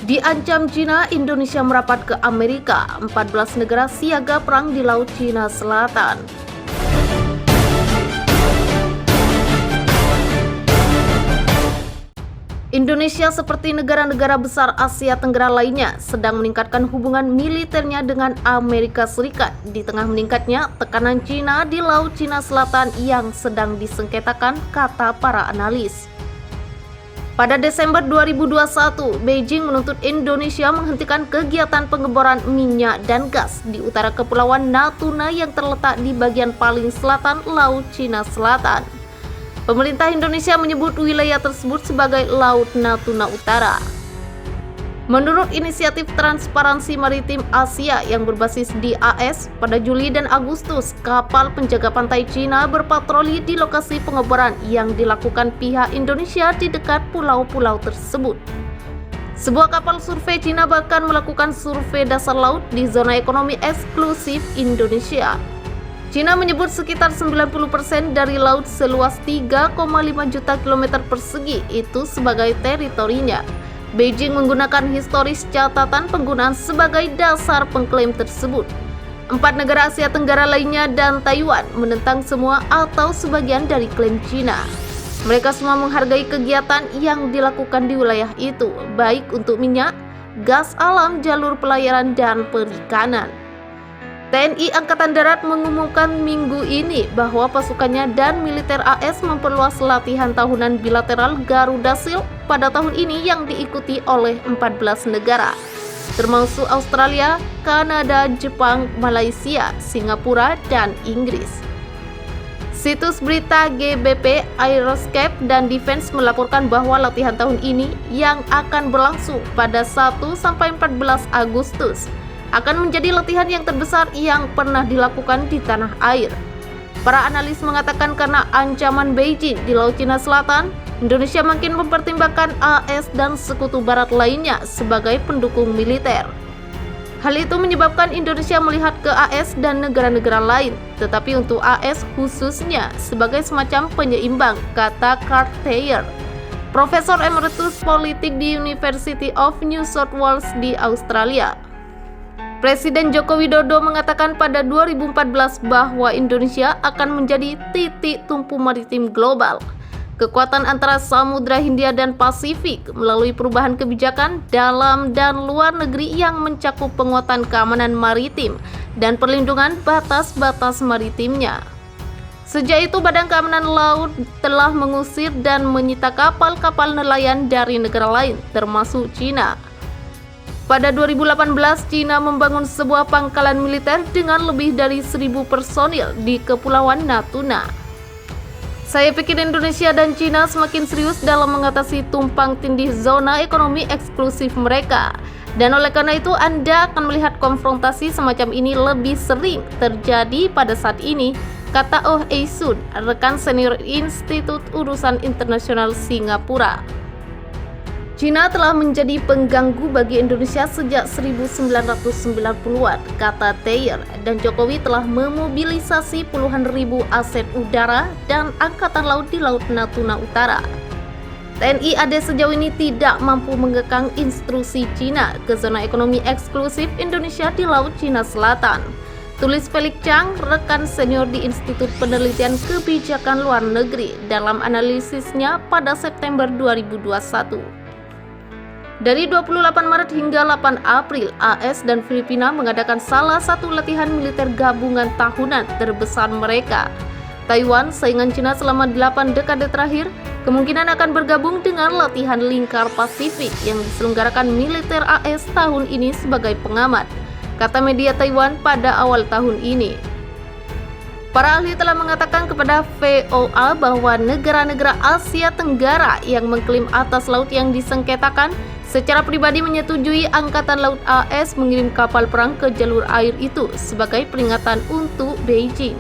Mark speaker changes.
Speaker 1: Diancam Cina, Indonesia merapat ke Amerika. 14 negara siaga perang di Laut Cina Selatan. Indonesia seperti negara-negara besar Asia Tenggara lainnya sedang meningkatkan hubungan militernya dengan Amerika Serikat di tengah meningkatnya tekanan Cina di Laut Cina Selatan yang sedang disengketakan, kata para analis. Pada Desember 2021, Beijing menuntut Indonesia menghentikan kegiatan pengeboran minyak dan gas di utara Kepulauan Natuna yang terletak di bagian paling selatan Laut Cina Selatan. Pemerintah Indonesia menyebut wilayah tersebut sebagai Laut Natuna Utara. Menurut Inisiatif Transparansi Maritim Asia yang berbasis di AS, pada Juli dan Agustus, kapal penjaga pantai Cina berpatroli di lokasi pengeboran yang dilakukan pihak Indonesia di dekat pulau-pulau tersebut. Sebuah kapal survei Cina bahkan melakukan survei dasar laut di zona ekonomi eksklusif Indonesia. Cina menyebut sekitar 90% dari laut seluas 3,5 juta kilometer persegi itu sebagai teritorinya. Beijing menggunakan historis catatan penggunaan sebagai dasar pengklaim tersebut. 4 negara Asia Tenggara lainnya dan Taiwan menentang semua atau sebagian dari klaim Cina. Mereka semua menghargai kegiatan yang dilakukan di wilayah itu, baik untuk minyak, gas alam, jalur pelayaran, dan perikanan. TNI Angkatan Darat mengumumkan minggu ini bahwa pasukannya dan militer AS memperluas latihan tahunan bilateral Garuda Shield pada tahun ini yang diikuti oleh 14 negara, termasuk Australia, Kanada, Jepang, Malaysia, Singapura, dan Inggris. Situs berita GBP, Aeroscape, dan Defense melaporkan bahwa latihan tahun ini yang akan berlangsung pada 1-14 Agustus akan menjadi latihan yang terbesar yang pernah dilakukan di tanah air. Para analis mengatakan karena ancaman Beijing di Laut Cina Selatan, Indonesia makin mempertimbangkan AS dan sekutu barat lainnya sebagai pendukung militer. Hal itu menyebabkan Indonesia melihat ke AS dan negara-negara lain, tetapi untuk AS khususnya sebagai semacam penyeimbang, kata Carl Thayer, Profesor Emeritus Politik di University of New South Wales di Australia. Presiden Joko Widodo mengatakan pada 2014 bahwa Indonesia akan menjadi titik tumpu maritim global. Kekuatan antara Samudra Hindia dan Pasifik melalui perubahan kebijakan dalam dan luar negeri yang mencakup penguatan keamanan maritim dan perlindungan batas-batas maritimnya. Sejak itu, Badan Keamanan Laut telah mengusir dan menyita kapal-kapal nelayan dari negara lain, termasuk Cina. Pada 2018, Cina membangun sebuah pangkalan militer dengan lebih dari 1.000 personil di Kepulauan Natuna. Saya pikir Indonesia dan Cina semakin serius dalam mengatasi tumpang tindih zona ekonomi eksklusif mereka. Dan oleh karena itu Anda akan melihat konfrontasi semacam ini lebih sering terjadi pada saat ini, kata Oh Ei-sun, rekan senior Institut Urusan Internasional Singapura. Cina telah menjadi pengganggu bagi Indonesia sejak 1990-an, kata Thayer, dan Jokowi telah memobilisasi puluhan ribu aset udara dan angkatan laut di Laut Natuna Utara. TNI AD sejauh ini tidak mampu mengekang instruksi Cina ke zona ekonomi eksklusif Indonesia di Laut Cina Selatan, tulis Felix Chang, rekan senior di Institut Penelitian Kebijakan Luar Negeri, dalam analisisnya pada September 2021. Dari 28 Maret hingga 8 April, AS dan Filipina mengadakan salah satu latihan militer gabungan tahunan terbesar mereka. Taiwan, saingan Cina selama 8 dekade terakhir, kemungkinan akan bergabung dengan latihan lingkar Pasifik yang diselenggarakan militer AS tahun ini sebagai pengamat, kata media Taiwan pada awal tahun ini. Para ahli telah mengatakan kepada VOA bahwa negara-negara Asia Tenggara yang mengklaim atas laut yang disengketakan secara pribadi menyetujui Angkatan Laut AS mengirim kapal perang ke jalur air itu sebagai peringatan untuk Beijing.